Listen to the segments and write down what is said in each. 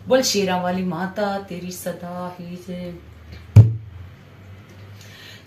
बोल शेरा वाली माता तेरी सदा ही जय।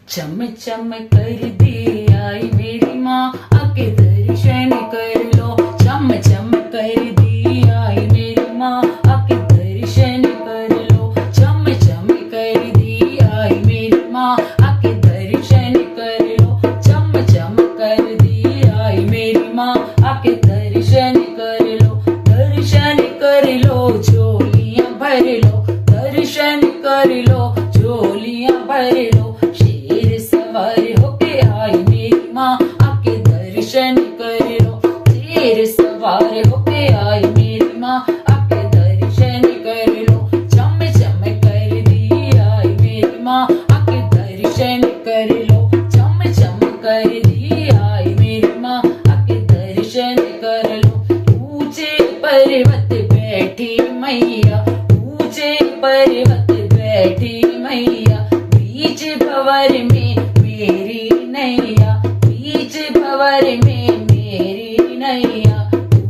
चम चम कर दे आई मेरी माँ, आके दर्शन कर लो। चम चम कर दे आई मेरी माँ, आके दर्शन कर लो। चम चम कर दे आई मेरी माँ, आके दर्शन कर लो। चम चम कर दे आई मेरी माँ, आके दर्शन कर लो। दर्शन कर लो, झोलियां भर लो। दर्शन कर लो, झोलियां भर लो। शेर सवार होके आई मेरी माँ, आके दर्शन कर लो। शेर सवार होके आई मेरी माँ, आके दर्शन कर लो। चम चम कर दी आई मेरी माँ, आके दर्शन कर लो। चम चम कर दी आई मेरी माँ, आके दर्शन कर लो। ऊंचे पर्वत बैठी मैया, ऊंचे पर्वत बैठी मैया। बीच भंवर में मेरी नैया, बीच भंवर में मेरी नैया।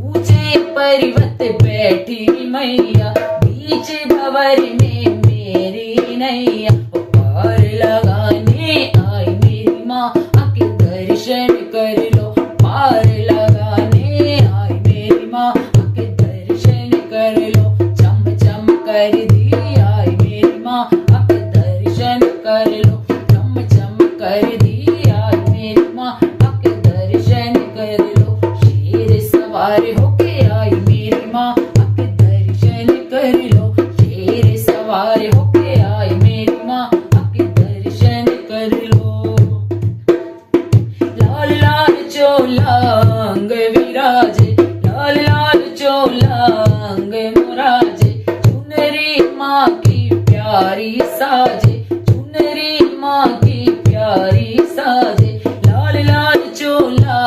ऊंचे पर्वत बैठी मैया, बीच भंवर में मेरी नैया। पार लगाने आई मेरी माँ, आके दर्शन कर लो। पार लगाने आई मेरी माँ, आके दर्शन कर लो। चम चम कर दी आई मेरी माँ, आके दर्शन कर लो। चम चम कर दी आई मेरी माँ, आके दर्शन कर लो। शेर सवार होके आई मेरी माँ, आके दर्शन कर लो। शेर सवार होके आई मेरी माँ, आके दर्शन कर लो। लाल लाल चोला अंग विराजे, लाल लाल चोला अंग मुराजे। चुनरी माँ की प्यारी साजे, चुनरी माँ की प्यारी साजे। लाल लाल चोला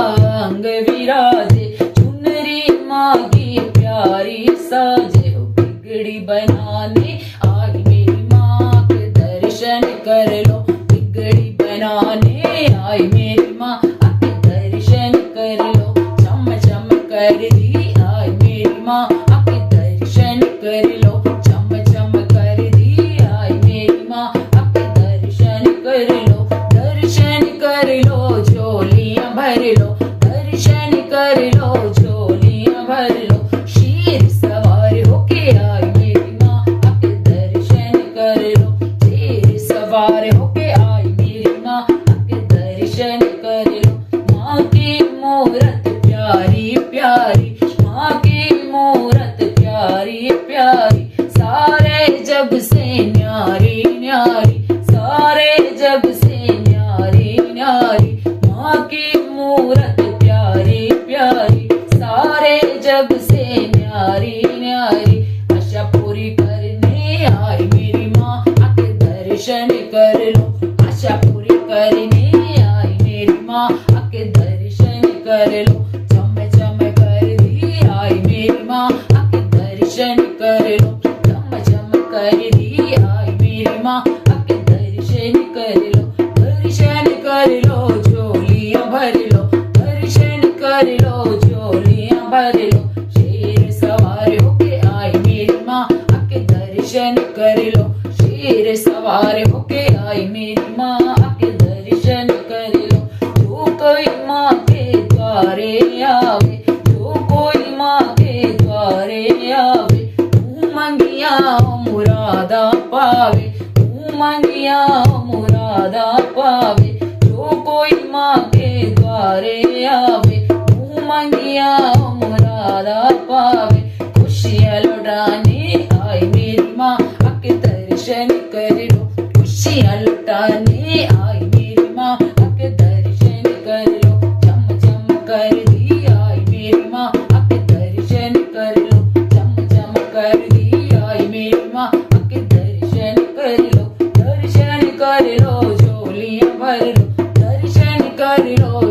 अंग विराजे, चुनरी माँ की प्यारी साजे। हो बिगड़ी बनाने आई मेरी माँ, के दर्शन कर लो। बिगड़ी बनाने आई मेरी माँ, आके दर्शन कर लो। चम चम कर दी आई मेरी माँ, आके दर्शन कर लो। चम चम कर दी आई मेरी माँ, आके दर्शन कर लो। दर्शन कर लो, झोलियां भर लो। दर्शन कर लो, झोलियां भर लो। शेर सवार होके आई मेरी माँ, आके दर्शन कर लो। शेर सवार होके आई मेरी माँ, आके दर्शन कर लो। माँ की मूरत प्यारी प्यारी, माँ की मूरत प्यारी प्यारी। सारे जग से न्यारी न्यारी, सारे जग से न्यारी न्यारी। माँ की मूरत प्यारी प्यारी, सारे जग से न्यारी न्यारी। आशा पूरी करने आई मेरी माँ, आके दर्शन कर लो। आशा पूरी करने आई मेरी माँ, आके दर्शन कर लो। चम चम कर दी आई मेरी माँ, आके दर्शन कर लो। चम चम कर दी आई मेरी माँ, आके दर्शन कर लो। दर्शन कर लो, झोलियां भर लो। दर्शन कर लो, झोलियां भर लो। शेर सवार होके आई मेरी माँ, आके दर्शन कर लो। शेर सवार होके आई मेरी माँ, आके दर्शन कर लो। जो कोई माँ के द्वारे आवे, जो कोई माँ के द्वारे आवे। तू मंगिया मुरादा पावे, तू मंगिया मुरादा पावे। जो कोई माँ के द्वारे आवे, तू मंगिया मुरादा पावे। खुशियाँ लुटाने आई मेरी माँ, आके दर्शन कर लो। खुशियाँ लुटाने आई मेरी माँ, आके दर्शन कर लो। चम चम कर दी आई मेरी माँ, आके दर्शन कर लो। चम चम कर दी आई मेरी माँ, आके दर्शन कर लो। दर्शन कर लो, झोलियां भर लो। दर्शन कर लो,